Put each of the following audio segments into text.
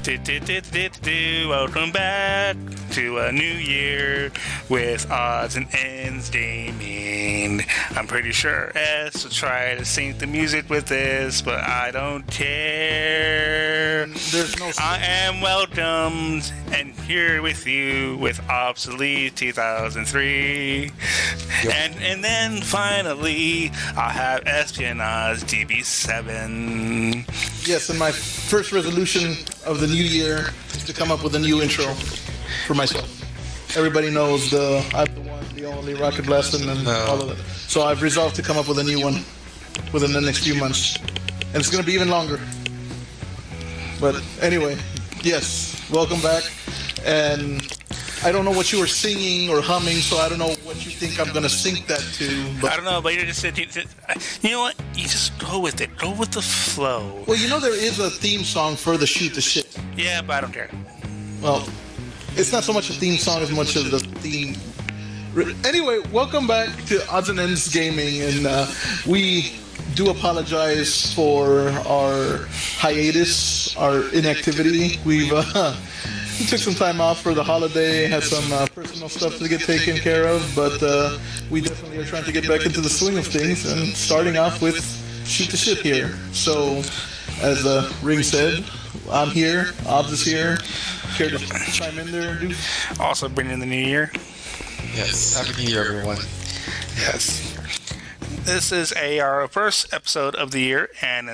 Welcome back to a new year with Odds and Ends Gaming. I'm pretty sure S will try to sync the music with this, but I don't care. There's no. I am welcomed and here with you with Obsolete 2003. Yep. And then finally, I have Espionage DB7. Yes, and my first resolution of the new year is to come up with a new intro for myself. Everybody knows I'm the one, the only Rocket Blast and all of it. So I've resolved to come up with a new one within the next few months. And it's going to be even longer. But anyway, yes, welcome back. And I don't know what you were singing or humming, so I don't know what you think I'm going to sync that to. But I don't know, but you just said, you know what? You just go with it. Go with the flow. Well, you know there is a theme song for the Shoot the Shit. Yeah, but I don't care. Well, it's not so much a theme song as much as the theme. Anyway, welcome back to Odds and Ends Gaming, and we do apologize for our hiatus, our inactivity. We took some time off for the holiday, had some personal stuff to get taken care of, but we definitely are trying to get back into the swing of things, and starting off with Shoot the Shit here. So, as Ring said, I'm here, Obs is here. Care to chime in there, dude? Also bringing in the new year. Yes, happy new year, everyone. Yes. This is our first episode of the year, and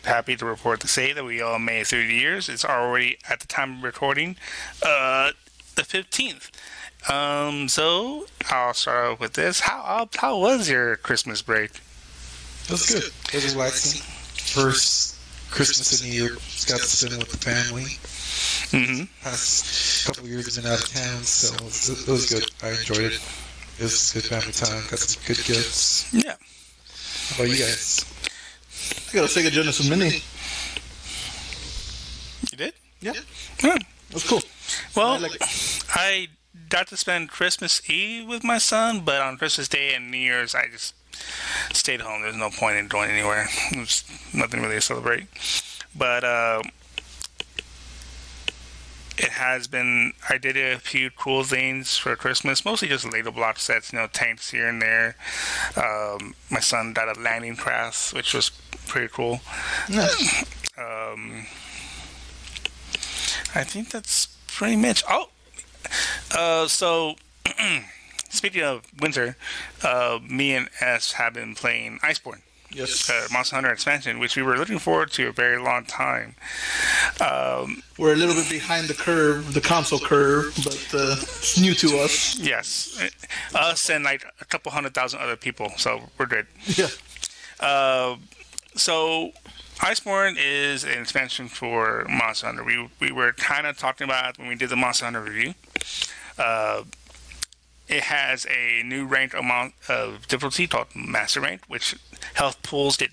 happy to report to say that we all made it through the years. It's already, at the time of recording, the 15th. So I'll start off with this. How was your Christmas break? It was good. It was relaxing. First Christmas and New Year, got to spend with the family. Mm-hmm. Past couple of years been out of town, so it was good. I enjoyed it. It was good family time. Got some good gifts. Yeah. How about you guys? I got a Sega Genesis Mini. You did? Yeah. Oh. That's cool. Well, I got to spend Christmas Eve with my son, but on Christmas Day and New Year's, I just stayed home. There's no point in going anywhere. There's nothing really to celebrate. But it has been, I did a few cool things for Christmas, mostly just Lego block sets, tanks here and there. My son got a landing craft, which was pretty cool. Nice. I think that's pretty much. So speaking of winter, me and S have been playing Iceborne. Yes. Monster Hunter expansion, which we were looking forward to a very long time. We're a little bit behind the curve, the console curve, but it's new to us. Yes. Us and like a couple 100,000 other people, so we're good. Yeah. So Iceborne is an expansion for Monster Hunter. We were kind of talking about it when we did the Monster Hunter review. It has a new rank amount of difficulty called Master Rank, which health pools get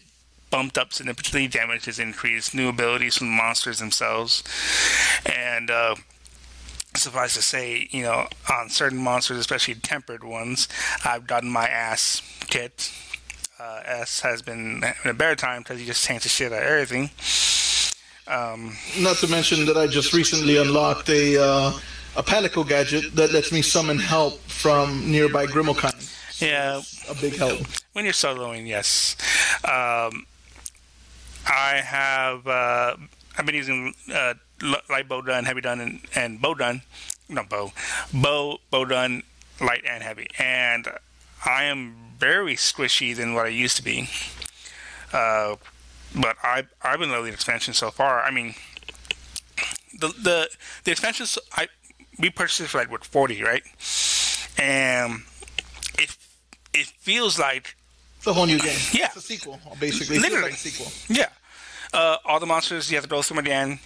bumped up significantly, damage is increased, new abilities from the monsters themselves. And suffice to say, on certain monsters, especially tempered ones, I've gotten my ass kicked. S has been having a better time because he just tanks the shit out of everything. Not to mention that I just recently unlocked a Palico gadget that lets me summon help from nearby Grimalkine. Yeah. A big help. When you're soloing, yes. I've been using light bow gun, heavy gun, and bow gun. Not bow. Bow gun, light and heavy. And I am very squishy than what I used to be. But I've been loving the expansion so far. I mean, the expansions, we purchased it for 40, right? And it feels like it's a whole new game. Yeah, it's a sequel, basically. Literally, it feels like a sequel. Yeah. All the monsters you have to go through them again.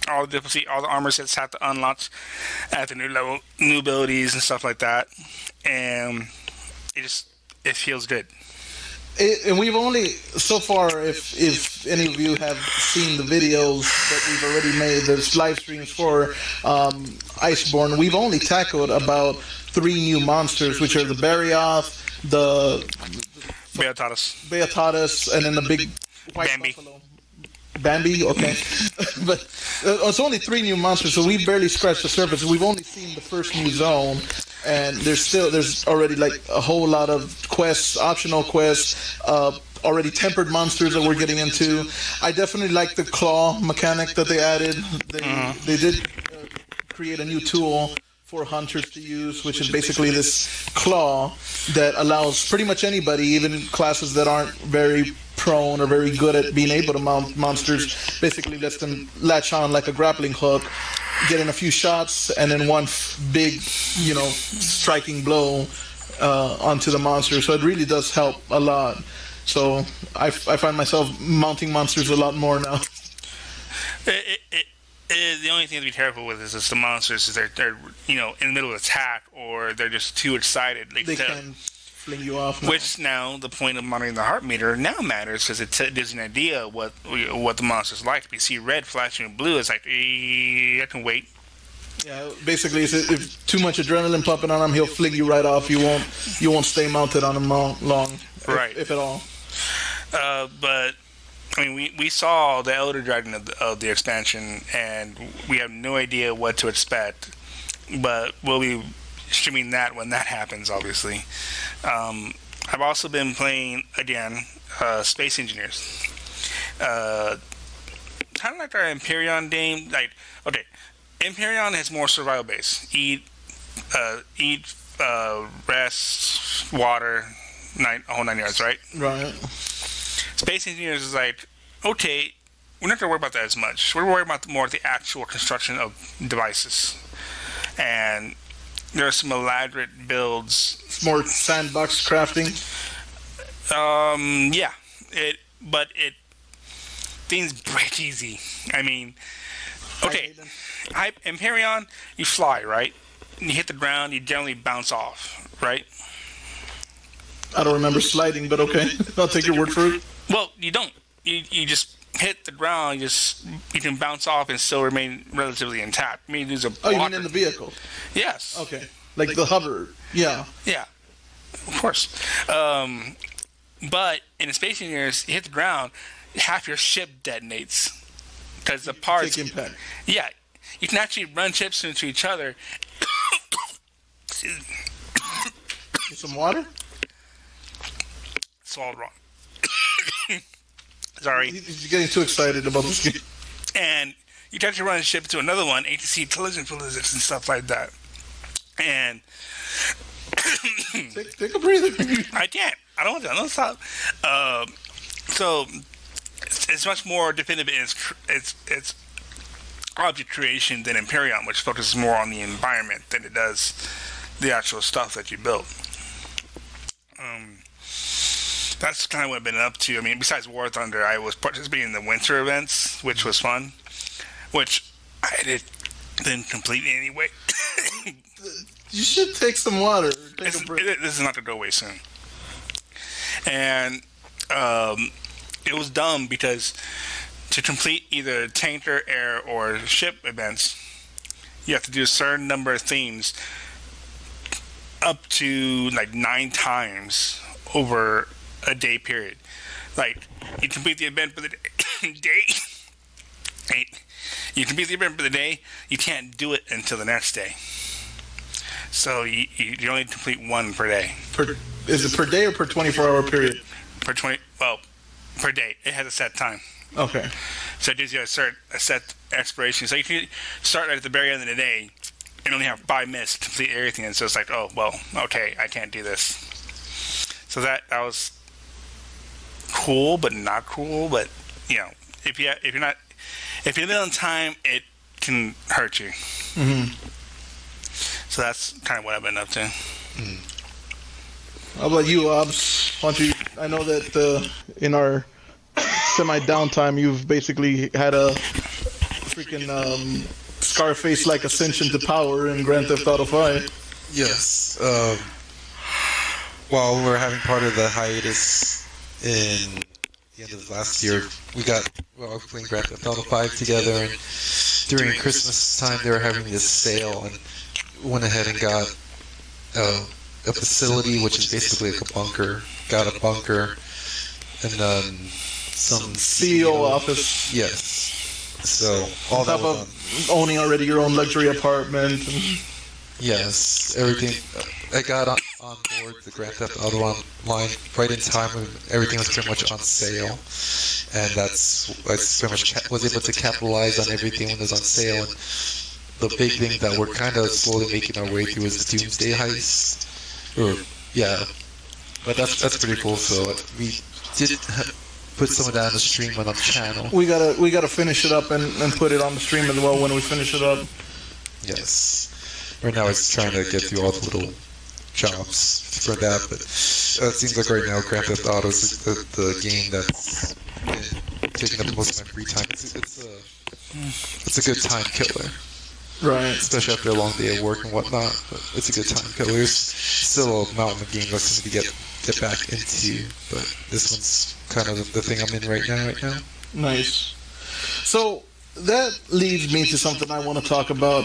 All the difficulty, all the armor sets have to unlock at the new level, new abilities and stuff like that. And it feels good. And we've only, so far, if any of you have seen the videos that we've already made, there's live streams for Iceborne, we've only tackled about 3 new monsters, which are the Barioth, the Beatatus, and then the big white Bambi. buffalo. Bambi, okay. But it's only 3 new monsters, so we barely scratched the surface. We've only seen the first new zone, and there's already like a whole lot of quests, optional quests, already tempered monsters that we're getting into. I definitely like the claw mechanic that they added. They did create a new tool for hunters to use, which is basically this claw that allows pretty much anybody, even classes that aren't very prone or very good at being able to mount monsters, basically lets them latch on like a grappling hook, get in a few shots, and then one big, striking blow onto the monster. So it really does help a lot. So I find myself mounting monsters a lot more now. The only thing to be careful with is just the monsters is they're in the middle of attack, or they're just too excited. They can fling you off. Which now the point of monitoring the heart meter now matters, because it gives you an idea what the monster's like. If you see red flashing blue, it's like I can wait. Yeah, basically, if too much adrenaline pumping on him, he'll fling you right off. You won't stay mounted on him long, right? If at all. But I mean, we saw the Elder Dragon of the expansion, and we have no idea what to expect. But we'll be streaming that when that happens, obviously. I've also been playing, again, Space Engineers. Kind of like our Empyrean game. Like, okay, Empyrean has more survival base. Eat, rest, water, whole 9 yards, right? Right. Space Engineers is like, okay, we're not going to worry about that as much. We're worried about more the actual construction of devices. And there are some elaborate builds. It's more sandbox crafting. Yeah. Things break easy. I mean, okay. Empyrean, you fly, right? You hit the ground, you generally bounce off, right? I don't remember sliding, but okay. I'll take your word for it. Well, you don't. You just hit the ground. You can bounce off and still remain relatively intact. I mean, there's a blocker. Oh, you mean in the vehicle? Yes. Okay. Like the hover. Yeah. Yeah. Of course. But in the Space Engineers, you hit the ground, half your ship detonates because the parts. Take impact. Yeah. You can actually run ships into each other. Get some water? Swallowed wrong. Sorry. He's getting too excited about this game. And you can actually run a ship to another one, ATC collision physics and stuff like that. And take a breather. I can't. I don't want to. I don't stop. So it's much more definitive in its object creation than Empyrean, which focuses more on the environment than it does the actual stuff that you build. That's kind of what I've been up to. I mean, besides War Thunder, I was participating in the winter events, which was fun, which I didn't complete anyway. You should take some water. Take a break. This is not going to go away soon. And it was dumb because to complete either tanker, air, or ship events, you have to do a certain number of themes up to like 9 times over a day period. Like, you complete the event for the day. You complete the event for the day, you can't do it until the next day. So you only complete one per day. Is it per day or per 24-hour period? Per day. It has a set time. Okay. So it gives you a set expiration. So you can start right at the very end of the day and only have 5 minutes to complete everything. And so it's like, oh, well, okay, I can't do this. So that was cool, but not cool. But if you're not on time, it can hurt you. Mm-hmm. So that's kind of what I've been up to. How about you, Obs? I know that in our semi-downtime, you've basically had a freaking Scarface-like ascension to power in Grand Theft Auto 5. Yes. While we're having part of the hiatus in the end of last year, we were playing Grand Theft Auto 5 together, and during Christmas time they were having this sale, and went ahead and got a facility, which is basically like a bunker. Got a bunker, and then some CEO office. Yes. So all On that top was on. of owning already your own luxury apartment. Yes, everything. I got on board the Grand Theft Auto Online right in time when everything was pretty much on sale, and that's pretty much was able to capitalize on everything when it was on sale. And the big thing that we're kind of slowly making our way through is the Doomsday Heist. Or yeah, but that's pretty cool. So we did put some of that on the stream and on the channel. We gotta finish it up and put it on the stream as well when we finish it up. Yes. Right now it's trying to get through all the little jobs for that, but it seems like right now Grand Theft Auto is the game that's been taking up the most of my free time. It's a good time killer. Right. Especially after a long day of work and whatnot. But it's a good time killer. There's still a mountain of games I seem to get back into, but this one's kind of the thing I'm in right now. Nice. So that leads me to something I want to talk about,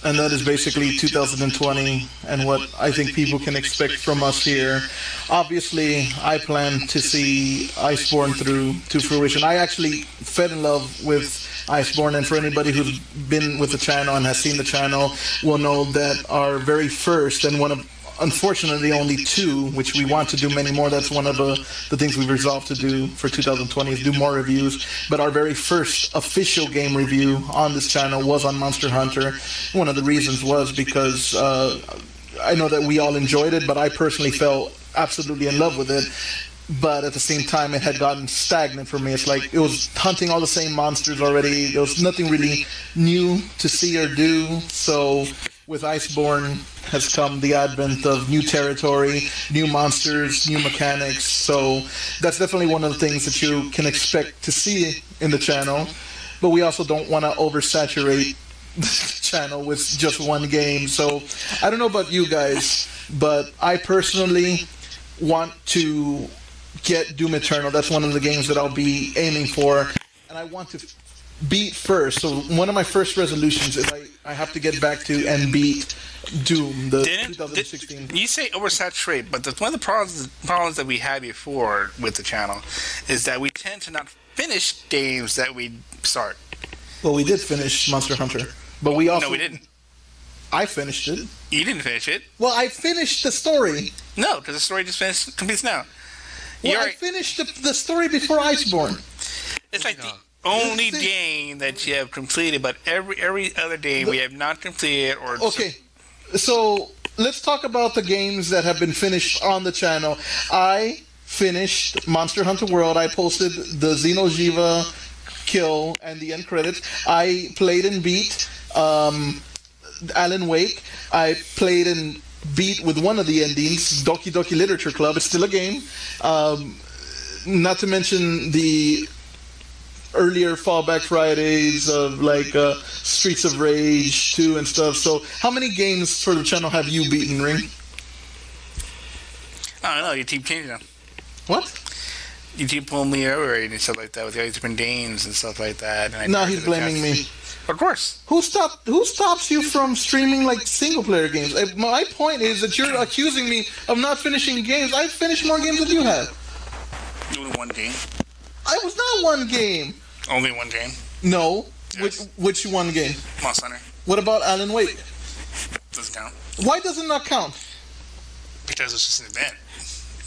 and that is basically 2020 and what I think people can expect from us here. Obviously, I plan to see Iceborne through to fruition. I actually fell in love with Iceborne, and for anybody who's been with the channel and has seen the channel will know that our very first and one of, unfortunately, only two, which we want to do many more. That's one of the things we've resolved to do for 2020 is do more reviews. But our very first official game review on this channel was on Monster Hunter. One of the reasons was because I know that we all enjoyed it, but I personally fell absolutely in love with it. But at the same time, it had gotten stagnant for me. It's like it was hunting all the same monsters already. There was nothing really new to see or do. So with Iceborne has come the advent of new territory, new monsters, new mechanics. So that's definitely one of the things that you can expect to see in the channel. But we also don't want to oversaturate the channel with just one game. So I don't know about you guys, but I personally want to get Doom Eternal. That's one of the games that I'll be aiming for, and I want to beat first. So one of my first resolutions is I have to get back to and beat Doom, the 2016. You say oversaturate, but one of the problems that we had before with the channel is that we tend to not finish games that we start. Well, we did finish Monster Hunter, but we also... No, we didn't. I finished it. You didn't finish it. Well, I finished the story. No, because the story just completes now. Well, I finished the story before Iceborne. It's like the only game that you have completed, but every other game we have not completed or... Okay, so let's talk about the games that have been finished on the channel. I finished Monster Hunter World. I posted the Xeno'jiva kill and the end credits. I played and beat Alan Wake. I played and beat with one of the endings, Doki Doki Literature Club. It's still a game. Not to mention the earlier Fallback Fridays of like Streets of Rage 2 and stuff. So how many games for the channel have you beaten, Ring? I don't know. You keep changing them. What? You keep pulling me over and stuff like that with all these different games and stuff like that. And now he's blaming me. Of course. Who stops you from streaming like single player games? My point is that you're accusing me of not finishing games. I've finished more games than you have. Only one game. I was not one game. Only one game. No. Yes. Which one game? Monster Hunter. What about Alan Wake? Doesn't count. Why does it not count? Because it's just an event.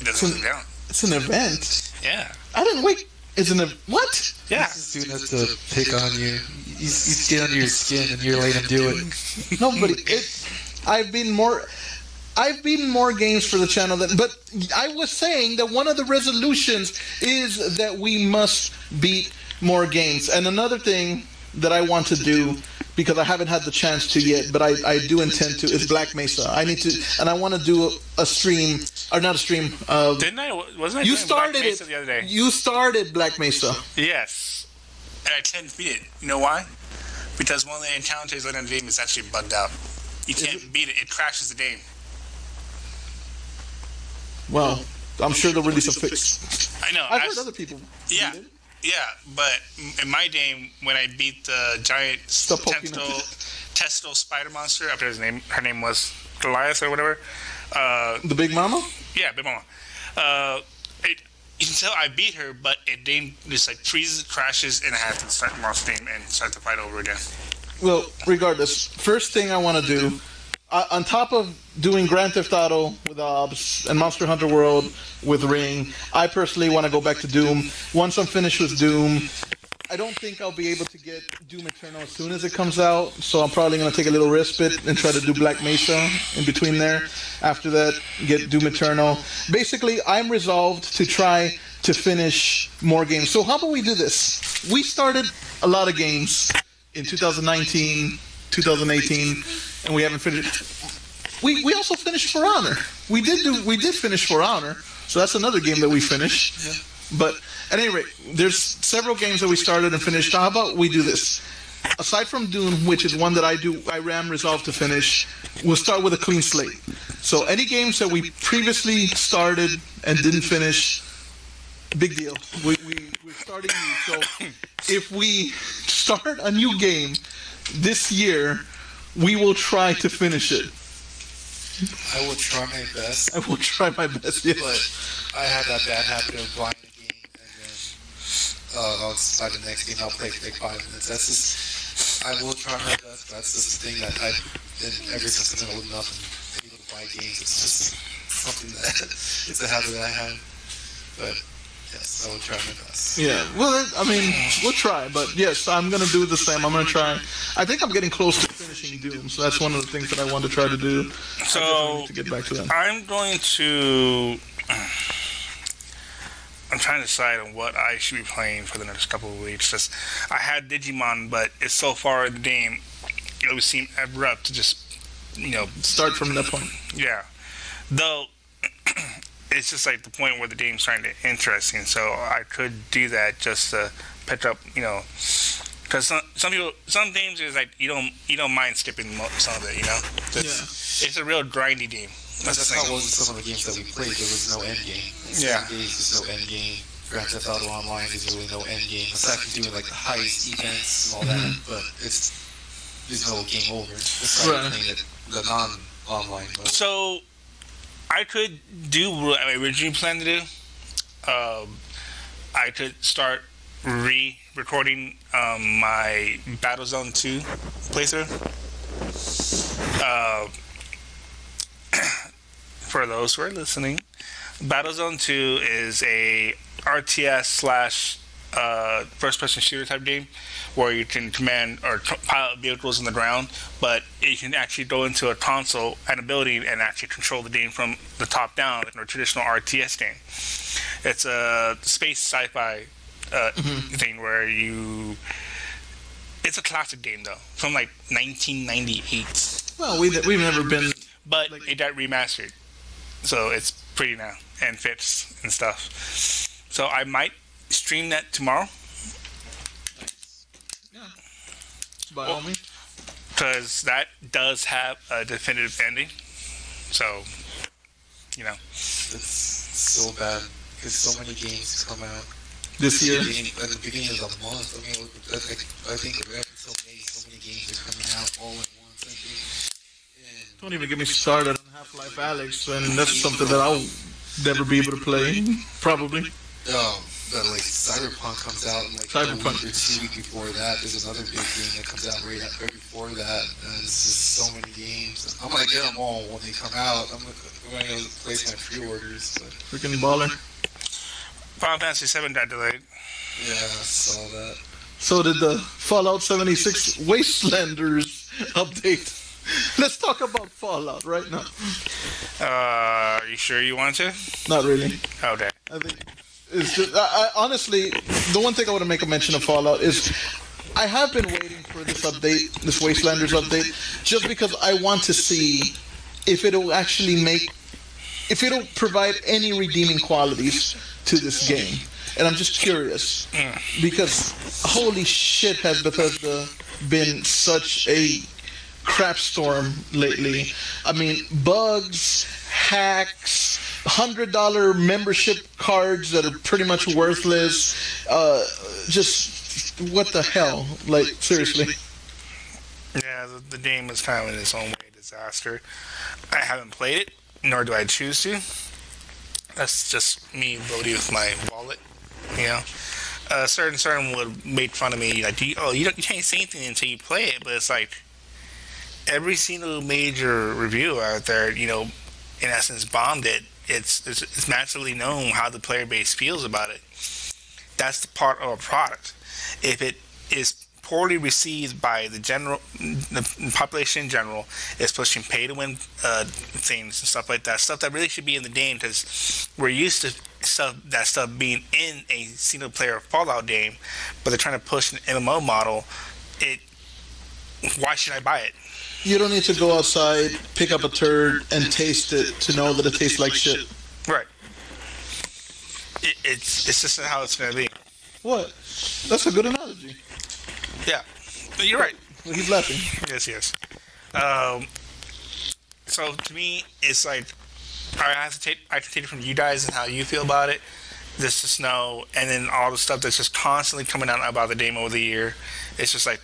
It doesn't count. It's an event. Yeah. Alan Wake is an event. What? Yeah. He's doing that to pick on you. He's getting under your skin, and you're letting him do it. Nobody. I've been more games for the channel than. But I was saying that one of the resolutions is that we must beat more games. And another thing that I want to do, because I haven't had the chance to yet, but I do intend to, is Black Mesa. I need to, and I want to do a stream, or not a stream. Didn't I? Wasn't I? You doing started Black Mesa it the other day? You started Black Mesa. Yes. And I tend to beat it. You know why? Because one of the encounters in the game is actually bugged out. You can't beat it. It crashes the game. Well, I'm sure they'll release a fix. I know. I've heard other people. Yeah. beat it. Yeah, but in my game, when I beat the giant testicle spider monster, after her name was Goliath or whatever. The Big Mama? Yeah, Big Mama. until I beat her, but it then just like freezes, crashes, and I have to start more stream and start the fight over again. Well, regardless, first thing I want to do, on top of doing Grand Theft Auto with Obs and Monster Hunter World with Ring, I personally want to go back to Doom. Once I'm finished with Doom, I don't think I'll be able to get Doom Eternal as soon as it comes out, so I'm probably going to take a little respite and try to do Black Mesa in between there. After that, get Doom Eternal. Basically, I'm resolved to try to finish more games. So how about we do this? We started a lot of games in 2019, 2018, and we haven't finished. We also finished For Honor. We did finish For Honor, so that's another game that we finished. Yeah. But at any rate, there's several games that we started and finished. How about we do this? Aside from Dune, which is one that I am resolved to finish, we'll start with a clean slate. So any games that we previously started and didn't finish, big deal. We're starting new. So if we start a new game this year, we will try to finish it. I will try my best. I will try my best, yes. But I have that bad habit of buying a game and then I'll decide the next game. I'll play for like 5 minutes. That's just, I will try my best. That's just the thing that I've been ever since I've been old enough and able to buy games. It's just something that it's a habit that I have. But yes, I will try my best. Yeah, well, I mean, we'll try, but yes, I'm going to do the same. I'm going to try. I think I'm getting close to finishing Doom, so that's one of the things that I want to try to do. So, I need to get back to that. I'm going to... I'm trying to decide on what I should be playing for the next couple of weeks. Just, I had Digimon, but it's so far in the game, it would seem abrupt to just, Start from that point. Yeah. Though, it's just like the point where the game's starting to get interesting, so I could do that just to pick up, because some games is like you don't mind skipping some of it, It's a real grindy game. That's how it was in some of the games that we played. There was no end game. Yeah. Some games there's no end game. Grand Theft Auto Online there's really no end game. Aside from doing like the heist events and all that, but there's no game over. It's like playing the non-online mode. So I could do what I originally planned to do. I could start re-recording my Battlezone 2 playthrough. For those who are listening, Battlezone 2 is a RTS slash first-person shooter type game where you can command or pilot vehicles on the ground, but you can actually go into a console and a building and actually control the game from the top down in a traditional RTS game. It's a space sci-fi thing where it's a classic game though, from like 1998. Well, we've never been... But it got remastered, so it's pretty now and fits and stuff. So I might stream that tomorrow. Yeah. By all means. Because that does have a definitive ending. So, It's so bad because so many games come out This year. At the beginning of the month. I think until May, so many games are coming out all at once. I think. Don't even get me started on Half-Life Alyx, and that's something that I'll never be able to play, probably. But like Cyberpunk comes out in like a week or 2 weeks before that. There's another big game that comes out right before that. And it's just so many games. I'm gonna get them all when they come out. I'm gonna place my pre-orders. But... Freaking baller. Final Fantasy VII got delayed. Yeah, I saw that. So did the Fallout 76 Wastelanders update. Let's talk about Fallout right now. Are you sure you want to? Not really. Okay. I think it's just, honestly, the one thing I want to make a mention of Fallout is I have been waiting for this update, this Wastelanders update, just because I want to see if it'll actually if it'll provide any redeeming qualities to this game. And I'm just curious, because holy shit has Bethesda been such a crap storm lately. I mean, bugs, hacks, $100 membership cards that are pretty much worthless. Just what the hell? Like, seriously. Yeah, the game is kind of in its own way a disaster. I haven't played it, nor do I choose to. That's just me voting with my wallet. You know, certain would make fun of me like, you can't say anything until you play it. But it's like every single major review out there, you know, in essence, bombed it. It's massively known how the player base feels about it. That's the part of a product. If it is poorly received by the population in general, it's pushing pay-to-win things and stuff like that. Stuff that really should be in the game, because we're used to stuff being in a single-player Fallout game, but they're trying to push an MMO model. Why should I buy it? You don't need to go outside, pick up a turd, and taste it to know that it tastes like shit. Right. It's just how it's going to be. What? That's a good analogy. Yeah. You're right. He's laughing. Yes. So to me, it's like, I have to take it from you guys and how you feel about it. This to Snow, and then all the stuff that's just constantly coming out about the game over the year. It's just like,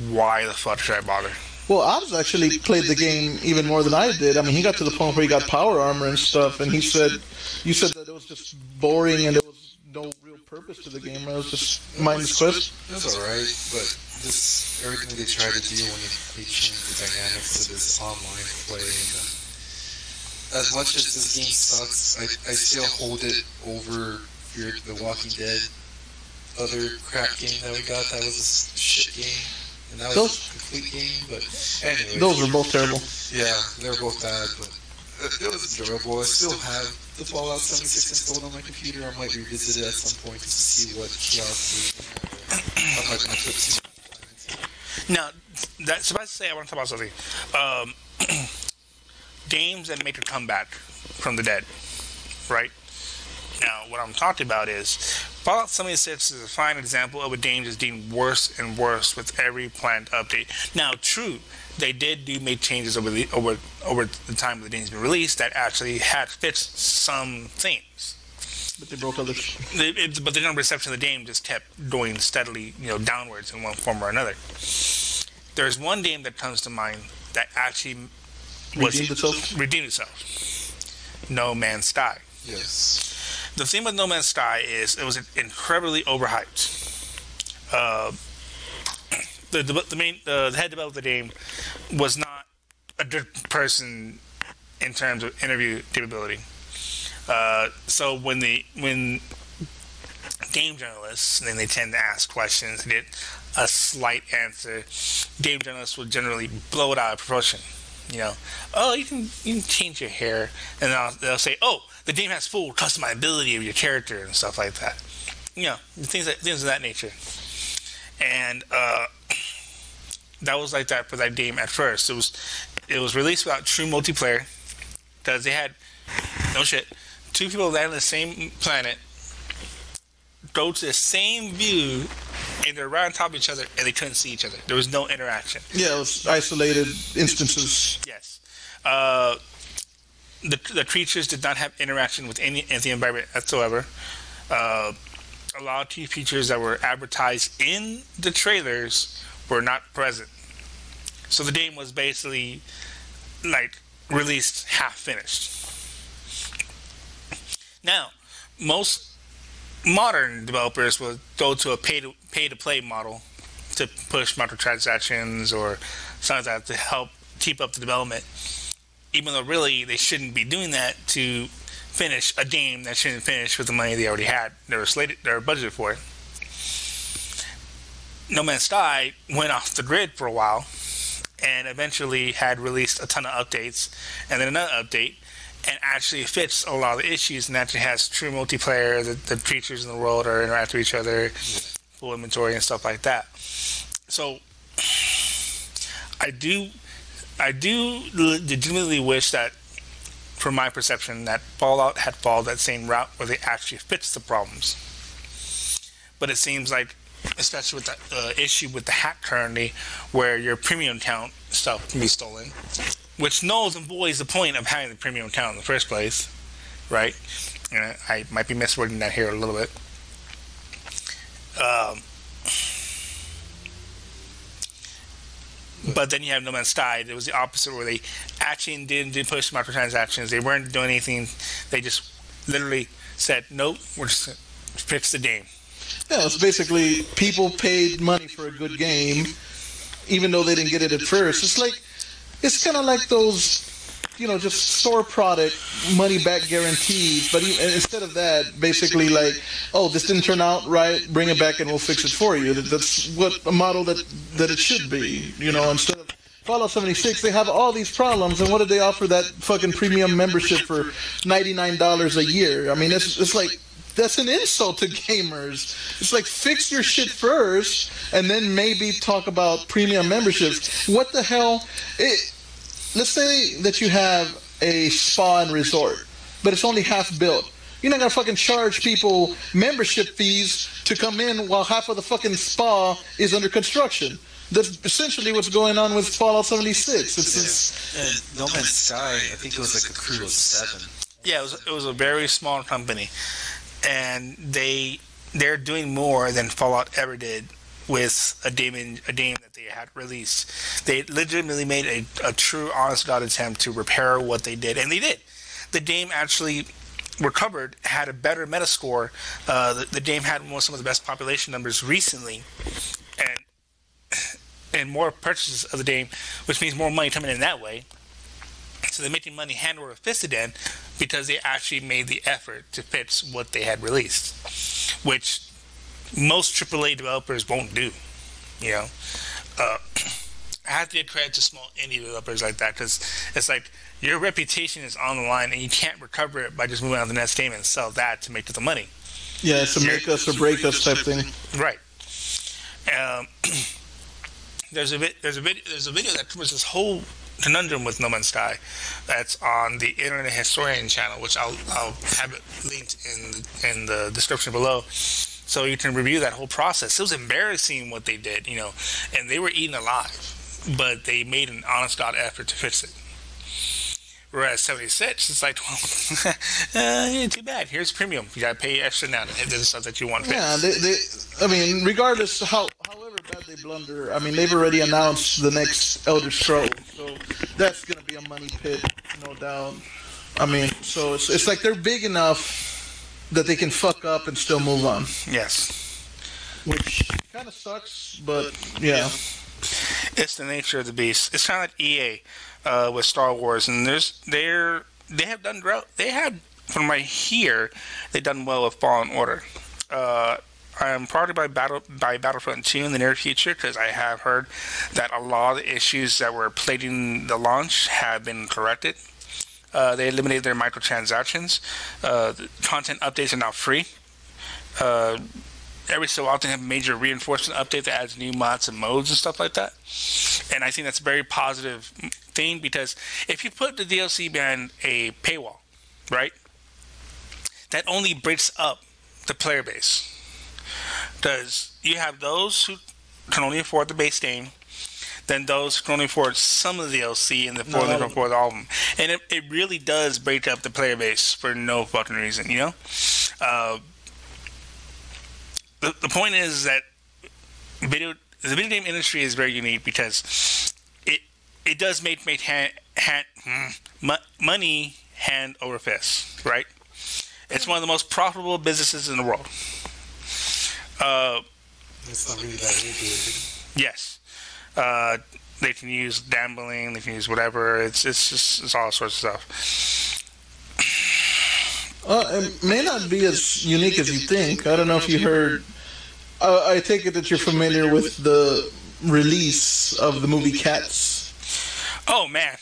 why the fuck should I bother? Well, Oz actually played the game even more than I did. I mean, he got to the point where he got power armor and stuff, and you said that it was just boring and there was no real purpose to the game. It was just mindless quest. That's alright, but this everything they try to do when they change the dynamics to this online play. And, as much as this game sucks, I still hold it over the Walking Dead other crap game that we got. That was a shit game. And that was a complete game, but anyway. Those were both terrible. Yeah, they were both bad, but it was enjoyable. I still have the Fallout 76 installed on my computer. I might revisit it at some point just to see what chaos is. I'm not going to put too much time into it. Now, that's about to say, I want to talk about something. Games that make a comeback from the dead, right? Now, what I'm talking about is Fallout 76 is a fine example of a game just getting worse and worse with every planned update. Now, true, they did make changes over the time the game's been released that actually had fixed some things. But they broke others. But the reception of the game just kept going steadily, downwards in one form or another. There's one game that comes to mind that actually redeemed itself. No Man's Sky. Yes. The thing with No Man's Sky is it was incredibly overhyped. The head developer of the game was not a good person in terms of interview capability. So when game journalists, and then they tend to ask questions and get a slight answer, game journalists will generally blow it out of proportion. Oh, you can change your hair, and they'll say, oh, the game has full customizability of your character and stuff like that. Things of that nature. And that was like that for that game at first. It was released without true multiplayer because they had two people land on the same planet, go to the same view, and they're right on top of each other, and they couldn't see each other. There was no interaction. Yeah, it was isolated instances. Yes. The creatures did not have interaction with any of the environment whatsoever. A lot of key features that were advertised in the trailers were not present. So the game was basically released half finished. Now, most modern developers will go to a pay to play model to push microtransactions or something like that to help keep up the development, even though really they shouldn't be doing that to finish a game that shouldn't finish with the money they already had. They were budgeted for it. No Man's Sky went off the grid for a while and eventually had released a ton of updates and then another update, and actually fixed a lot of the issues and actually has true multiplayer. The creatures in the world are interact with each other, full inventory and stuff like that. So I do legitimately wish that, from my perception, that Fallout had followed that same route where they actually fixed the problems. But it seems like, especially with the issue with the hack currently, where your premium account stuff can be stolen, which nulls and voids the point of having the premium account in the first place, right? And I might be miswording that here a little bit. But then you have No Man's Sky. It was the opposite, where they actually didn't push microtransactions. They weren't doing anything. They just literally said, nope, we're just going to fix the game. Yeah, it's basically people paid money for a good game, even though they didn't get it at first. It's kind of like those, just store product money back guarantees. But instead of that, basically like, oh, this didn't turn out right, bring it back and we'll fix it for you. That's what a model that it should be. Instead of Fallout 76, they have all these problems, and what did they offer that fucking premium membership for $99 a year? I mean, it's like, that's an insult to gamers. It's like, fix your shit first, and then maybe talk about premium memberships. What the hell? Let's say that you have a spa and resort, but it's only half built. You're not gonna fucking charge people membership fees to come in while half of the fucking spa is under construction. That's essentially what's going on with Fallout 76. And No Man's Sky, I think it was like a crew of 7. Yeah, it was a very small company, and they're doing more than Fallout ever did with a game that they had released. They legitimately made a true, honest-God attempt to repair what they did, and they did. The game actually recovered, had a better Metascore. The game had some of the best population numbers recently, and more purchases of the game, which means more money coming in that way. So they're making money hand over fist again because they actually made the effort to fix what they had released, which most AAA developers won't do. I have to give credit to small indie developers like that, because it's like your reputation is on the line and you can't recover it by just moving on to the next game and sell that to make the money. Yeah, it's a make us or break us type thing. Right. There's a video that covers this whole conundrum with No Man's Sky. That's on the Internet Historian channel, which I'll have it linked in the description below, so you can review that whole process. It was embarrassing what they did, and they were eaten alive, but they made an honest-God effort to fix it. Whereas 76, it's like, well, too bad. Here's premium. You gotta pay extra now to hit the stuff that you want to fix. Yeah, regardless however bad they blunder, they've already announced the next Elder Scrolls, so that's gonna be a money pit, no doubt. So it's like they're big enough that they can fuck up and still move on. Yes. Which kind of sucks, but yeah. It's the nature of the beast. It's kind of like EA with Star Wars, and they have done from right here, they've done well with Fallen Order. I am probably by Battlefront 2 in the near future, because I have heard that a lot of the issues that were plaguing the launch have been corrected. They eliminated their microtransactions. The content updates are now free. Every so often have a major reinforcement update that adds new mods and modes and stuff like that. And I think that's a very positive thing, because if you put the DLC behind a paywall, right, that only breaks up the player base. Because you have those who can only afford the base game, then those who can only afford some of the DLC, and they can afford all of them. And it really does break up the player base for no fucking reason, The point is that the video game industry is very unique, because it does make money hand over fist, right? It's one of the most profitable businesses in the world. It's not really that regulated. Yes. They can use gambling, they can use whatever. It's all sorts of stuff. It may not be as unique as you think. I don't know if you heard. I take it that you're familiar with the release of the movie Cats. Oh man!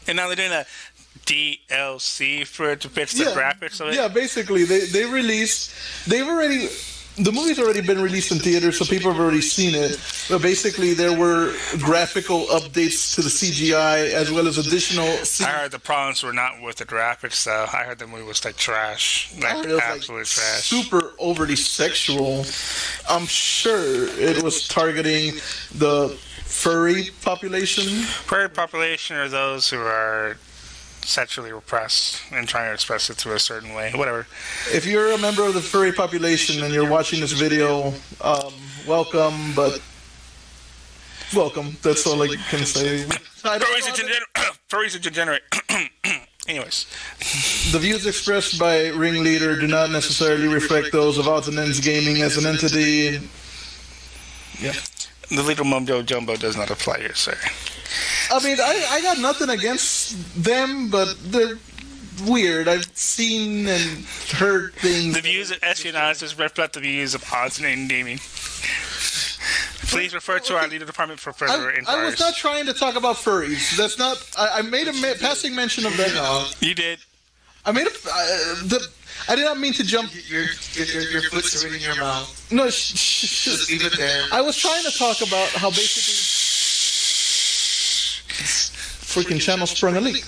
And now they're doing a DLC for it to fix the graphics of it. Yeah, basically the movie's already been released in theaters, so people have already seen it. But basically, there were graphical updates to the CGI, as well as additional. I heard the problems were not with the graphics, though. I heard the movie was like trash, absolute trash, super overly sexual. I'm sure it was targeting the furry population. Furry population are those who are sexually repressed and trying to express it through a certain way, whatever. If you're a member of the furry population and you're watching this video, welcome, but welcome. That's all I can say. Furries are degenerate. Anyways, The views expressed by Ringleader do not necessarily reflect those of Odds and Ends Gaming as an entity. Yeah. the little mumbo jumbo does not apply here, sir. I mean, I got nothing against them, but they're weird. I've seen and heard things. The views of espionage reflect the views of Odds and Ends Gaming. Please refer to our legal department for further inquiries. I was not trying to talk about furries. That's not. I made a passing mention of that. You did. I made a. I did not mean to jump. Your foot's right in your mouth. No, Just leave it there. I was trying to talk about how basically freaking channel sprung a leak.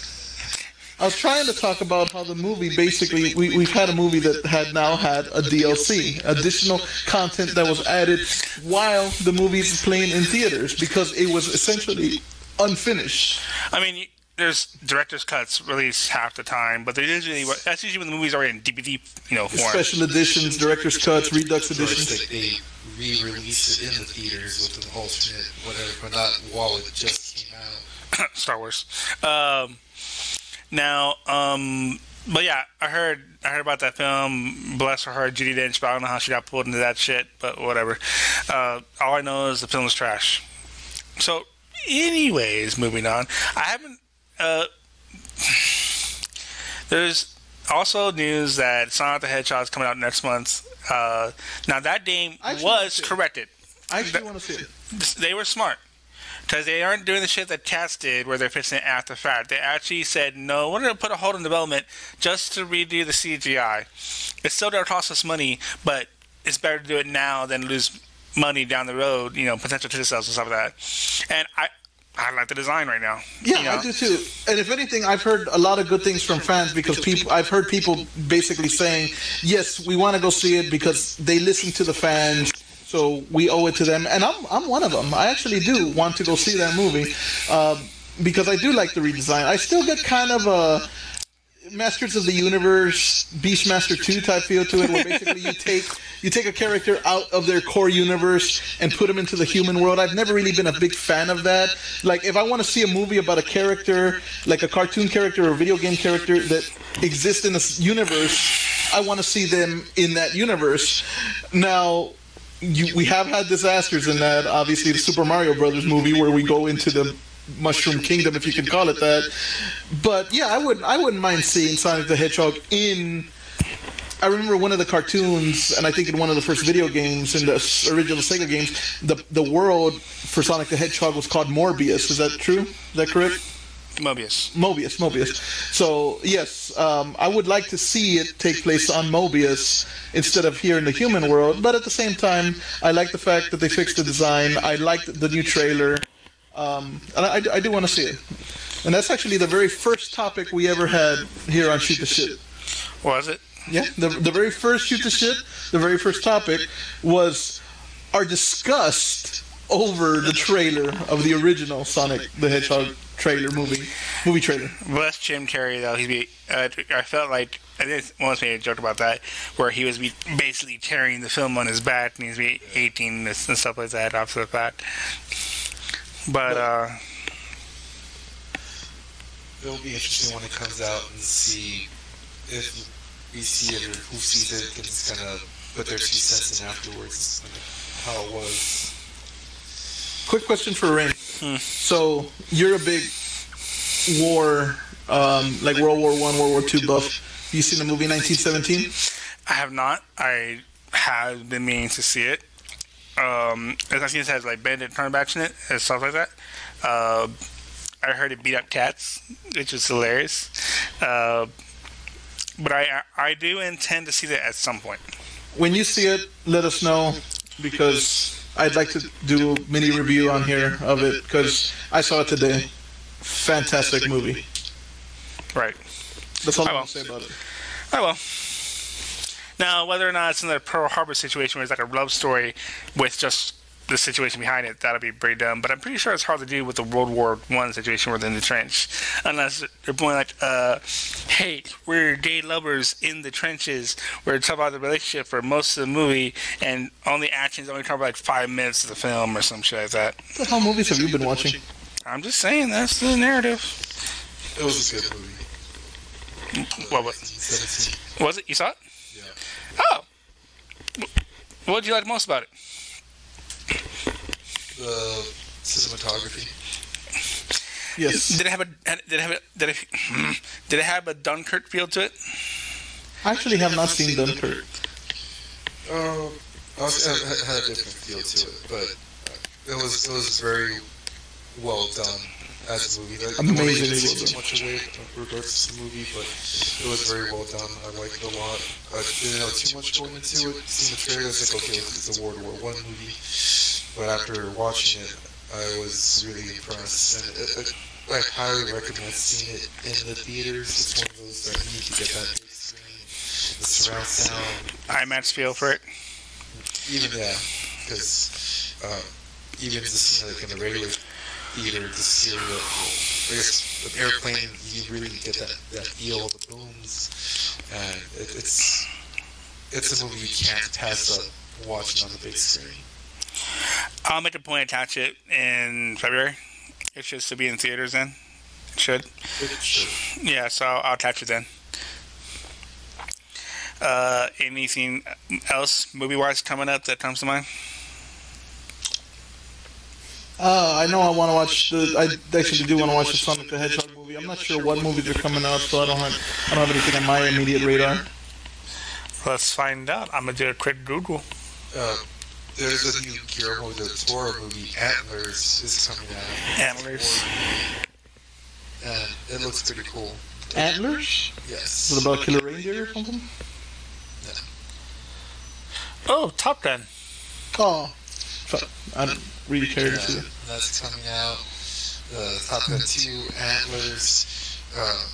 I was trying to talk about how the movie basically we've had a movie that had a DLC, additional content that was added while the movie's playing in theaters because it was essentially unfinished. I mean, there's director's cuts released half the time, but that's usually when the movie's already in DVD, form. Special editions, director's cuts, redux editions. Like they re-release it in the theaters with an alternate whatever, but not while it just came out. Star Wars. But yeah, I heard about that film. Bless her heart, Judi Dench, but I don't know how she got pulled into that shit. But whatever. All I know is the film was trash. So, anyways, moving on. I haven't. There's also news that Sonic the Hedgehog is coming out next month. Now that game was corrected. I actually want to see it. They were smart. Because they aren't doing the shit that Cats did where they're fixing it after the fact. They actually said, no, we're going to put a hold on development just to redo the CGI. It's still going to cost us money, but it's better to do it now than lose money down the road, potential ticket sales and stuff like that. And I like the design right now. Yeah, I do too. And if anything, I've heard a lot of good things from fans because I've heard people basically saying, yes, we want to go see it because they listen to the fans. So we owe it to them, and I'm one of them. I actually do want to go see that movie because I do like the redesign. I still get kind of a Masters of the Universe, Beastmaster 2 type feel to it, where basically you take a character out of their core universe and put them into the human world. I've never really been a big fan of that. Like, if I want to see a movie about a character, like a cartoon character or a video game character that exists in this universe, I want to see them in that universe. Now, we have had disasters in that. Obviously, the Super Mario Brothers movie where we go into the Mushroom Kingdom, if you can call it that. But yeah, I wouldn't mind seeing Sonic the Hedgehog in. I remember one of the cartoons, and I think in one of the first video games in the original Sega games, the world for Sonic the Hedgehog was called Morbius. Is that true? Is that correct? Mobius. So, yes, I would like to see it take place on Mobius instead of here in the human world, but at the same time, I like the fact that they fixed the design. I like the new trailer, and I do want to see it. And that's actually the very first topic we ever had here on Shoot the Shit. Was it? Yeah, the very first Shoot the Shit, the very first topic was our disgust over the trailer of the original Sonic the Hedgehog movie trailer. Bless Jim Carrey though. I felt like I did once made a joke about that, where he was basically tearing the film on his back, and he's 18 and stuff like that after the fact. But it'll be interesting when it comes out and see if we see it or who sees it and just kind of put their 2 cents in afterwards, how it was. Quick question for Rain. So you're a big war, like World War I, World War II buff. You seen the movie 1917? I have not. I have been meaning to see it. I've seen it has like Benedict Cumberbatch in it and stuff like that. I heard it beat up cats, which is hilarious. But I do intend to see that at some point. When you see it, let us know because I'd like to do a mini review on here of it because I saw it today. Fantastic movie. Right. That's all I want to say about it. I will. Now, whether or not it's in the Pearl Harbor situation where it's like a love story with just the situation behind it, that'll be pretty dumb. But I'm pretty sure it's hard to do with the World War I situation where they're in the trench. Unless they're going like, hey, we're gay lovers in the trenches. We're talking about the relationship for most of the movie, and only actions only cover like 5 minutes of the film or some shit like that. What the hell movies have you been watching? I'm just saying, that's the narrative. It was a good movie. What? 1917. Was it? You saw it? Yeah. Oh. What did you like most about it? The cinematography. Yes. Did it have a Dunkirk feel to it? I actually have not seen Dunkirk. It had a different feel to it, but it was very well done as a movie. Like, Amazingly I don't well too done. much away in regards to the movie, but it was very well done. I liked it a lot. I didn't know too much going into it. Seeing the trailer, I was like, okay, it's a World War I movie. But after watching it, I was really impressed, and I highly recommend seeing it in the theaters. It's one of those that need to get that big screen, the surround sound. IMAX feel for it. Even because even just like in the regular theater, just hear the airplane, you really get that feel of the booms, and it's a movie you can't pass up watching on the big screen. I'll make a point to attach it in February. It should still be in theaters then. It should. Yeah, so I'll attach it then. Anything else movie-wise coming up that comes to mind? I know I want to watch I actually do want to watch the Sonic the Hedgehog movie. I'm not sure what movies are coming out, so I don't have anything on my immediate radar. Let's find out. I'm gonna do a quick Google. There's a new Guillermo del Toro movie, Antlers, is coming out. Antlers. And it looks pretty cool. Antlers? Yes. Is it about Killer Reindeer or something? Oh, Top Gun. Oh, I don't really care to see it. That's coming out. Top Gun 2, Antlers. I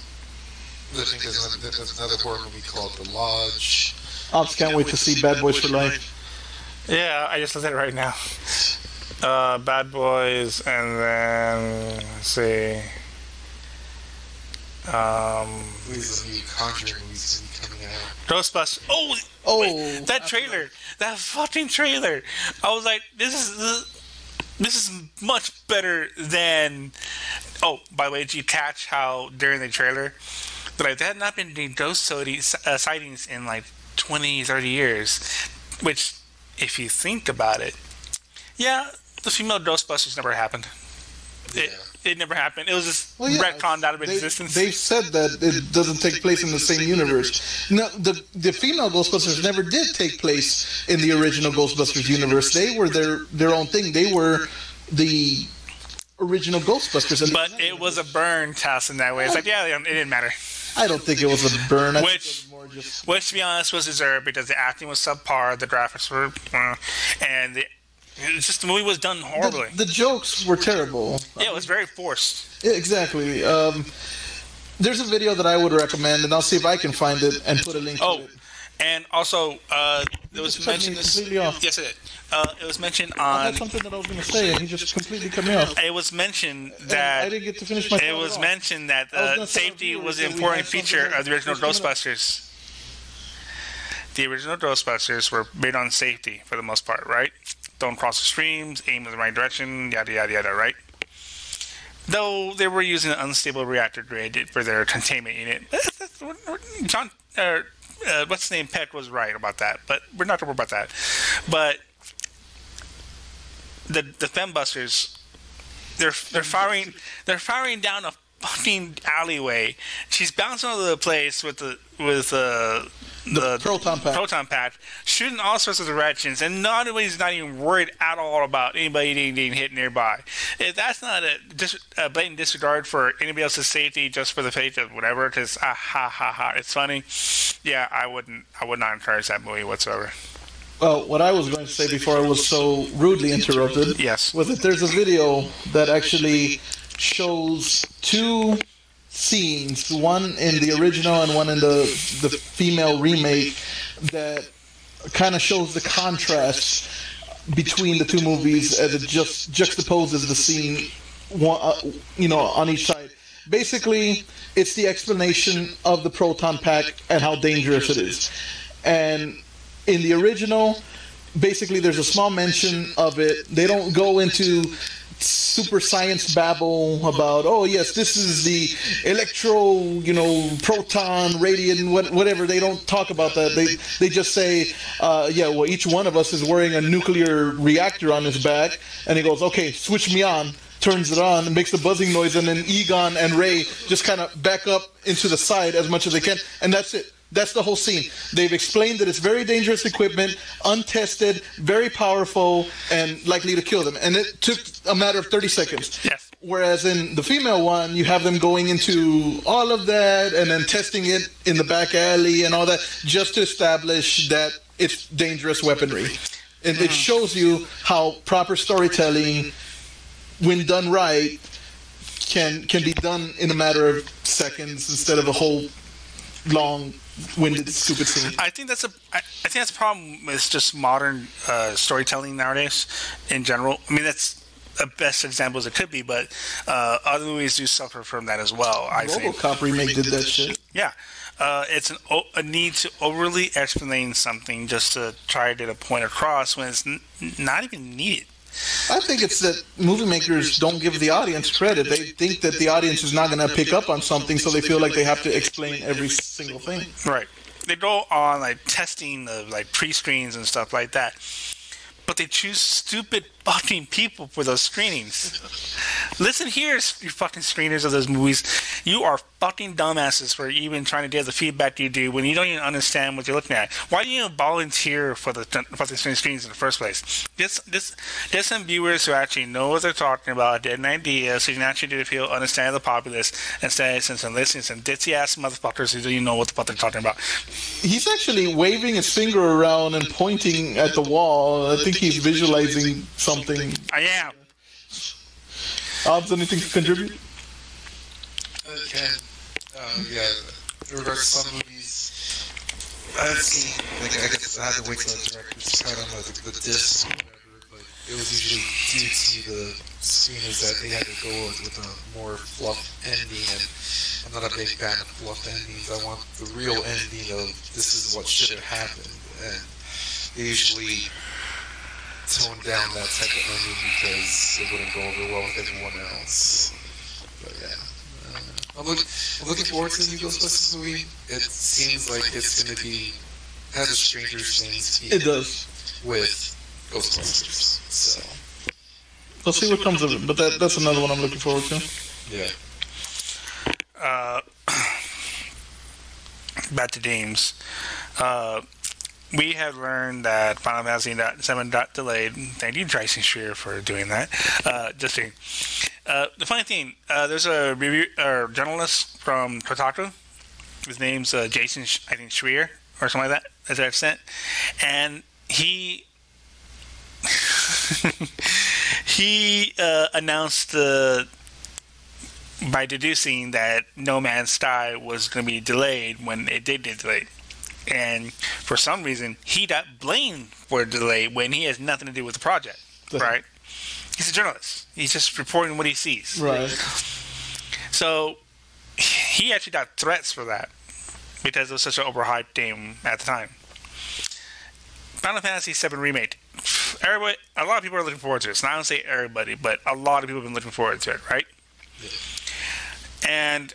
think there's another horror movie called The Lodge. I just can't wait to see Bad Boys for Life. Yeah, I just looked at it right now. Bad Boys, and then let's see. There's a new Conjuring movie coming out. Ghostbusters. Oh, that trailer, that fucking trailer. I was like, this is much better than. Oh, by the way, did you catch how during the trailer, like there had not been any ghost sightings in like 20, 30 years, which, if you think about it, yeah, the female Ghostbusters never happened. It never happened. It was just retconned out of existence. They've said that it doesn't take place in the same universe. No, the female Ghostbusters never did take place in the original Ghostbusters universe. They were their own thing. They were the original Ghostbusters. But it was a burn test in that way. It's like, yeah, it didn't matter. I don't think it was a burn. Which, to be honest, was deserved because the acting was subpar, the graphics were, and it's just the movie was done horribly. The jokes were terrible. Yeah, it was very forced. Yeah, exactly. There's a video that I would recommend, and I'll see if I can find it and put a link to it. And also, it was mentioned this. Yes, it did. It was mentioned on. I had something that I was going to say, and he just completely cut me off. It was mentioned that. I didn't get to finish my. It was mentioned that safety was an important feature of the original Ghostbusters. The original Ghostbusters were made on safety for the most part, right? Don't cross the streams, aim in the right direction, yada yada yada, right? Though they were using an unstable reactor grid for their containment unit. John, what's his name? Peck was right about that, but we're not going to worry about that. But the Fembusters, they're firing down a fucking alleyway. She's bouncing all over the place with the proton pack, shooting all sorts of directions, and nobody's not even worried at all about anybody getting hit nearby. If that's not a blatant disregard for anybody else's safety just for the sake of whatever, because it's funny. Yeah, I would not encourage that movie whatsoever. Well, what I was going to say before I was so rudely interrupted, was that there's a video that actually shows two scenes, one in the original and one in the female remake, that kind of shows the contrast between the two movies as it just juxtaposes the scene, on each side. Basically, it's the explanation of the proton pack and how dangerous it is. And in the original, basically there's a small mention of it. They don't go into super science babble about, oh yes, this is the proton, radiant, whatever. They don't talk about that. They just say, yeah, well, each one of us is wearing a nuclear reactor on his back, and he goes, okay, switch me on. Turns it on and makes the buzzing noise, and then Egon and Ray just kind of back up into the side as much as they can, and that's it. That's the whole scene. They've explained that it's very dangerous equipment, untested, very powerful, and likely to kill them. And it took a matter of 30 seconds. Yes. Whereas in the female one, you have them going into all of that and then testing it in the back alley and all that just to establish that it's dangerous weaponry. And it shows you how proper storytelling, when done right, can be done in a matter of seconds instead of a whole long-winded, stupid scene. I think that's a problem with just modern storytelling nowadays in general. I mean, that's the best example as it could be, but other movies do suffer from that as well. I think RoboCop remake did that shit. Yeah. It's a need to overly explain something just to try to get a point across when it's not even needed. I think it's that movie makers don't give the audience credit. They think that the audience is not going to pick up on something, so they feel like they have to explain every single thing. Right. They go on like testing of like pre-screens and stuff like that, but they choose stupid fucking people for those screenings. Listen here, you fucking screeners of those movies. You are fucking dumbasses for even trying to get the feedback you do when you don't even understand what you're looking at. Why do you even volunteer for the screens in the first place? There's some viewers who actually know what they're talking about, get an idea, so you can actually do the feel, understand the populace, instead of some listening to some ditzy ass motherfuckers who don't even know what the fuck they're talking about. He's actually waving his finger around and pointing at the wall. I think he's visualizing something. I am. Obs, anything to contribute? Okay. Yeah. In regards to some movies, I've seen, like, I guess I had to wait till the director's cut on the disc or whatever, but it was usually due to the screeners that they had to go with a more fluff ending, and I'm not a big fan of fluff endings. I want the real ending of this is what should have happened, and they usually tone down that type of ending because it wouldn't go over well with everyone else. But yeah. I'm looking forward to the new Ghostbusters movie. It seems like it's going to be has a Stranger Things feel. It does. With Ghostbusters. So we'll see what comes of it, but that's another one I'm looking forward to. Yeah. Back to games. We have learned that Final Fantasy VII got delayed. Thank you, Jason Schreier, for doing that. Just kidding. The funny thing, there's a journalist from Kotaku. His name's Jason, I think, Schreier, or something like that, as I've sent. And he announced by deducing that No Man's Sky was going to be delayed when it did get delayed. And for some reason, he got blamed for the delay when he has nothing to do with the project, right? He's a journalist. He's just reporting what he sees. Right. So he actually got threats for that because it was such an overhyped game at the time. Final Fantasy VII Remake. Everybody, a lot of people are looking forward to it. So I don't say everybody, but a lot of people have been looking forward to it, right? Yeah. And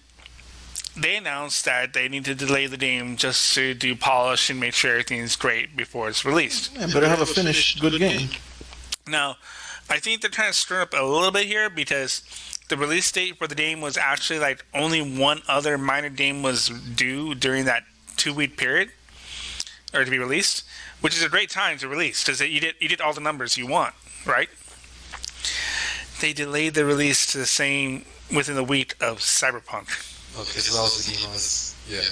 they announced that they need to delay the game just to do polish and make sure everything's great before it's released. Yeah, better have a finished good game. Now, I think they're trying to stir up a little bit here because the release date for the game was actually like only one other minor game was due during that 2-week period, or to be released, which is a great time to release because you did all the numbers you want, right? They delayed the release to the same within the week of Cyberpunk. Okay, so that was the game yeah.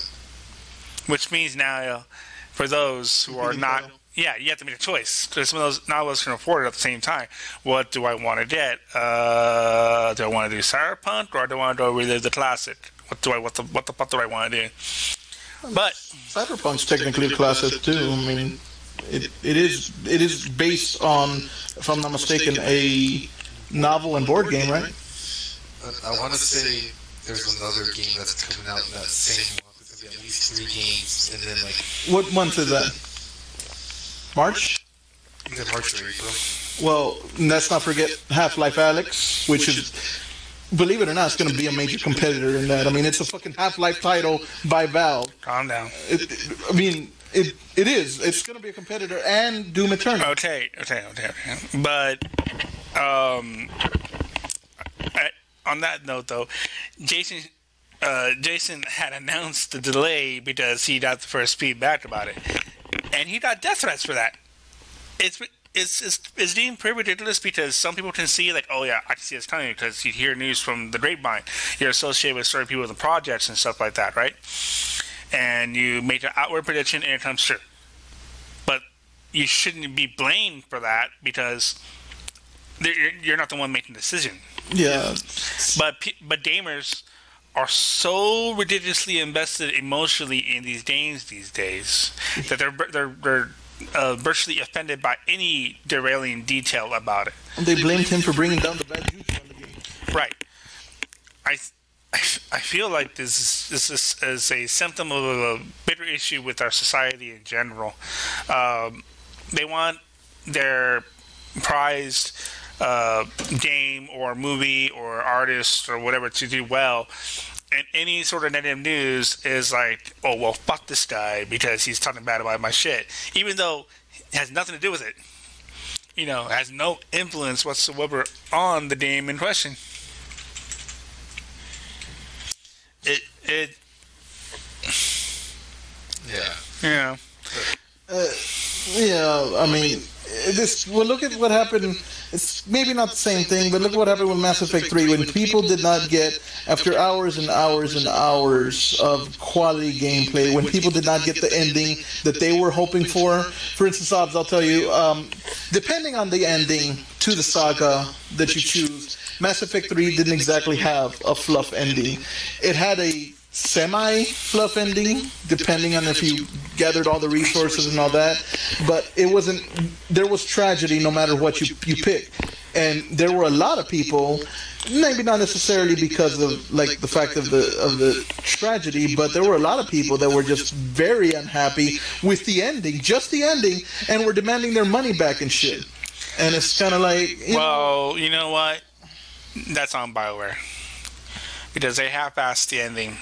Which means now, for those who are not, you have to make a choice. Because some of those, not all of us can afford it at the same time. What do I want to get? Do I want to do Cyberpunk or do I want to go relive the classic? What the fuck do I want to do? But Cyberpunk's technically a classic too. I mean, it is based on, if I'm not mistaken, a novel and board game, right? I want to say there's another game that's coming out in that same month. There's going to be at least 3 games, and then like... What month is that? March? Either March or April. Well, let's not forget Half-Life Alyx, which is, believe it or not, it's going to be a major competitor in that. I mean, it's a fucking Half-Life title by Valve. Calm down. It is. It's going to be a competitor and Doom Eternal. Okay. But on that note, though, Jason had announced the delay because he got the first feedback about it, and he got death threats for that. It's deemed pretty ridiculous because some people can see, like, oh yeah, I can see it's coming because you hear news from the grapevine. You're associated with certain people in the projects and stuff like that, right? And you make an outward prediction and it comes true. But you shouldn't be blamed for that because you're not the one making the decision. Yeah. But gamers are so ridiculously invested emotionally in these games these days that they're virtually offended by any derailing detail about it. They blamed him for bringing down the bad juju on the game. Right. I feel like this is a symptom of a bigger issue with our society in general. They want their prized game or movie or artist or whatever to do well, and any sort of negative news is like, oh well, fuck this guy because he's talking bad about my shit, even though it has nothing to do with it. You know, it has no influence whatsoever on the game in question. Yeah. I mean, well, look at what happened. It's maybe not the same thing, but look what happened with Mass Effect 3 when people did not get, after hours and hours and hours of quality gameplay, when people did not get the ending that they were hoping for. For instance, Obbs, I'll tell you, depending on the ending to the saga that you choose, Mass Effect 3 didn't exactly have a fluff ending. It had a semi-fluff ending, depending on if you gathered all the resources and all that, but it wasn't, there was tragedy no matter what you pick. And there were a lot of people, maybe not necessarily because of like the fact of the tragedy, but there were a lot of people that were just very unhappy with the ending, just the ending, and were demanding their money back and shit. And it's kind of like, you know what? That's on BioWare. Because they half-assed the ending.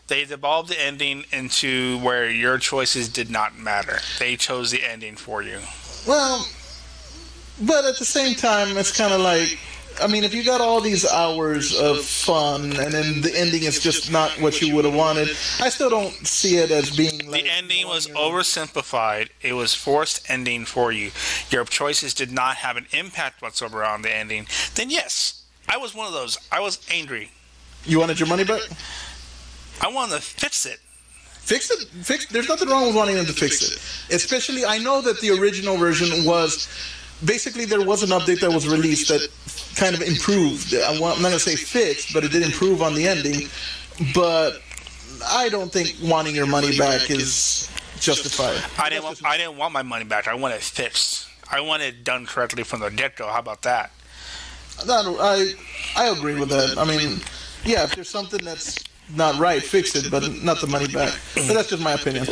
They devolved the ending into where your choices did not matter. They chose the ending for you. Well, but at the same time, it's kind of like, I mean, if you got all these hours of fun and then the ending is just not what you would have wanted, I still don't see it as being like... The ending was oversimplified. It was forced ending for you. Your choices did not have an impact whatsoever on the ending. Then yes, I was one of those. I was angry. You wanted your money back? I wanted to fix it. Fix it? There's nothing wrong with wanting them to fix it. Especially, I know that the original version was... Basically, there was an update that was released that kind of improved. I'm not going to say fixed, but it did improve on the ending. But I don't think wanting your money back is justified. I didn't want my money back. I want it fixed. I want it done correctly from the get-go. How about that? I agree with that. I mean, yeah, if there's something that's not right, fix it, but not the money back. But that's just my opinion.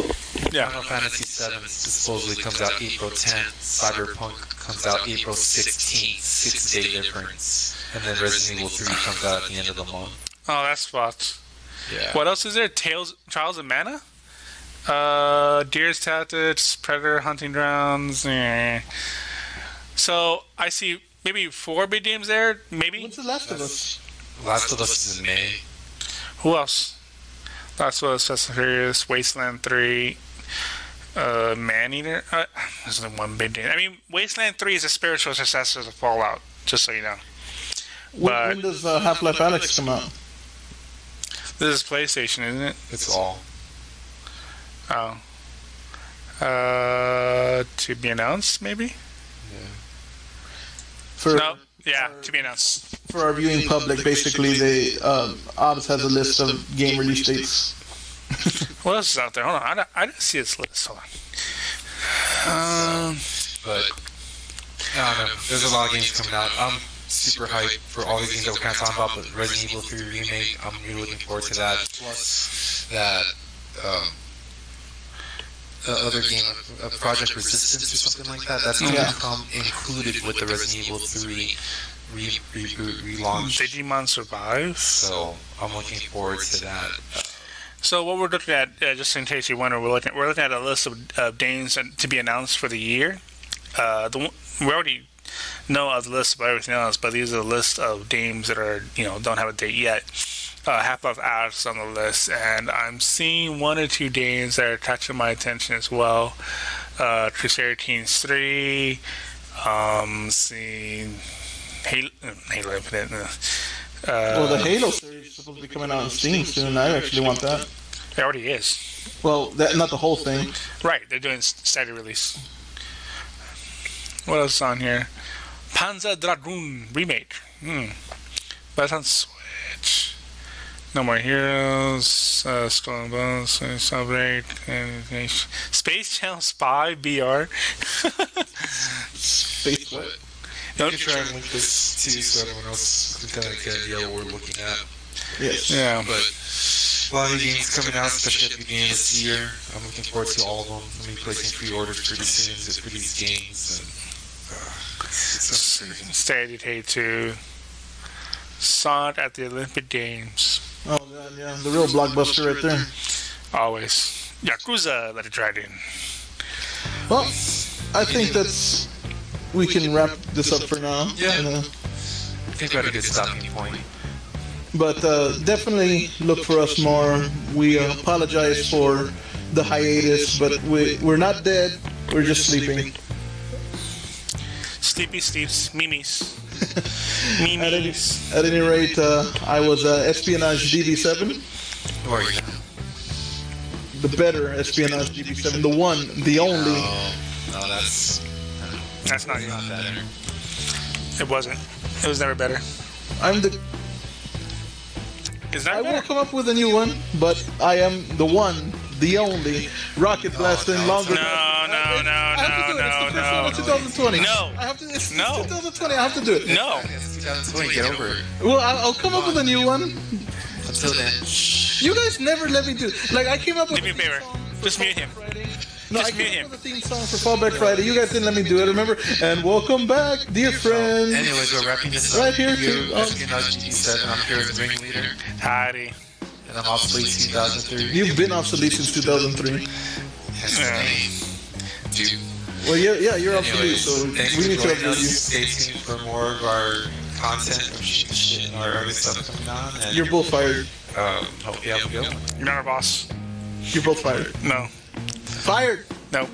Yeah. Final Fantasy VII supposedly comes out April 10th. Cyberpunk comes out April 16th. 6-day difference. And then Resident Evil 3 comes out at the end of the month. Oh, that's fucked. Yeah. What else is there? Trials of Mana? Deer's Tactics, Predator Hunting Grounds. So, I see maybe 4 big games there, maybe? What's The Last of Us? Last of Us is in May. Who else? Last of Us, Fast and Furious, Wasteland 3, Maneater. There's only one big game. I mean, Wasteland 3 is a spiritual successor to Fallout, just so you know. When does Half-Life Alyx come out? This is PlayStation, isn't it? It's all. Oh. To be announced, maybe? Yeah. To be announced. For our viewing public, basically, Obbs has a list of game release dates. What else is out there? Hold on, I didn't see this list. Hold on. But I don't know. There's a lot of games coming out. I'm super hyped for all these games that we're kind of talking about. But Resident Evil 3 remake, I'm really looking forward to that. Plus that other game, Project Resistance or something like that. That's going to come included with the Resident Evil 3 reboot relaunch. Digimon Survive. So I'm looking forward to that. So what we're looking at, just in case you wonder, we're looking at a list of games to be announced for the year. We already know of the list of everything else, but these are the list of games that are don't have a date yet. Half-Life Alyx on the list, and I'm seeing one or two games that are catching my attention as well. Crusader Kings 3, seeing Halo Infinite. Well, the Halo series is supposed to be coming out on Steam soon. I actually want that. It already is. Well, not the whole thing. Right, they're doing steady release. What else is on here? Panzer Dragoon Remake. That's on Switch. No More Heroes, Skull and Bones, Celebrate, Space Channel Spy VR. Space what? You can try and link this too so everyone else can kind of get an idea what we're looking at. Yes. Yeah. But a lot of games coming out, especially at the beginning of this year. I'm looking forward to all of them. I'm going to be placing pre-orders pretty soon for these games. And, Steady Day 2. Saw it at the Olympic Games. Oh, God, yeah. The real blockbuster right there. Always. Yakuza, Let It Dragon. Well, I think we can wrap this up for now. Yeah. I think we had a good stopping point. But definitely look for us more. We apologize for the hiatus, but we're not dead. We're just sleeping. Sleepy sleeps. Mimis. At any rate, I was Espionage DB7. Who are you? The better Espionage DB7. The one, the only. No, that's not you. not better. It wasn't. It was never better. It's not I better. will come up with a new one, but I am the one, the only rocket blasting longer. No. It's 2020. No. It's No. 2020. I have to do it. No. It's 2020, get over it. Well, I'll come up with a new one. Until then, You guys never let me do it. Like, I came up with Do me a favor. Just mute him. No, Just I mute came him. up with a theme song for Fallback Friday. You guys didn't let me do it, remember? And welcome back, dear friends. anyways, we're wrapping this up. Right here You, to- Espionage GT7, I'm here as ringleader, Howdy. and I'm obsolete 2003. You've been obsolete since 2003. Hence the name. Dude. Well, you're obsolete, Anyways, so thanks we for need to joining upgrade us. you. Stay tuned for more of our content from Shit to Shit and our other stuff coming on. And, You're both fired. hope you have a good one. You're not our boss. You're both fired. No. Fired! Nope.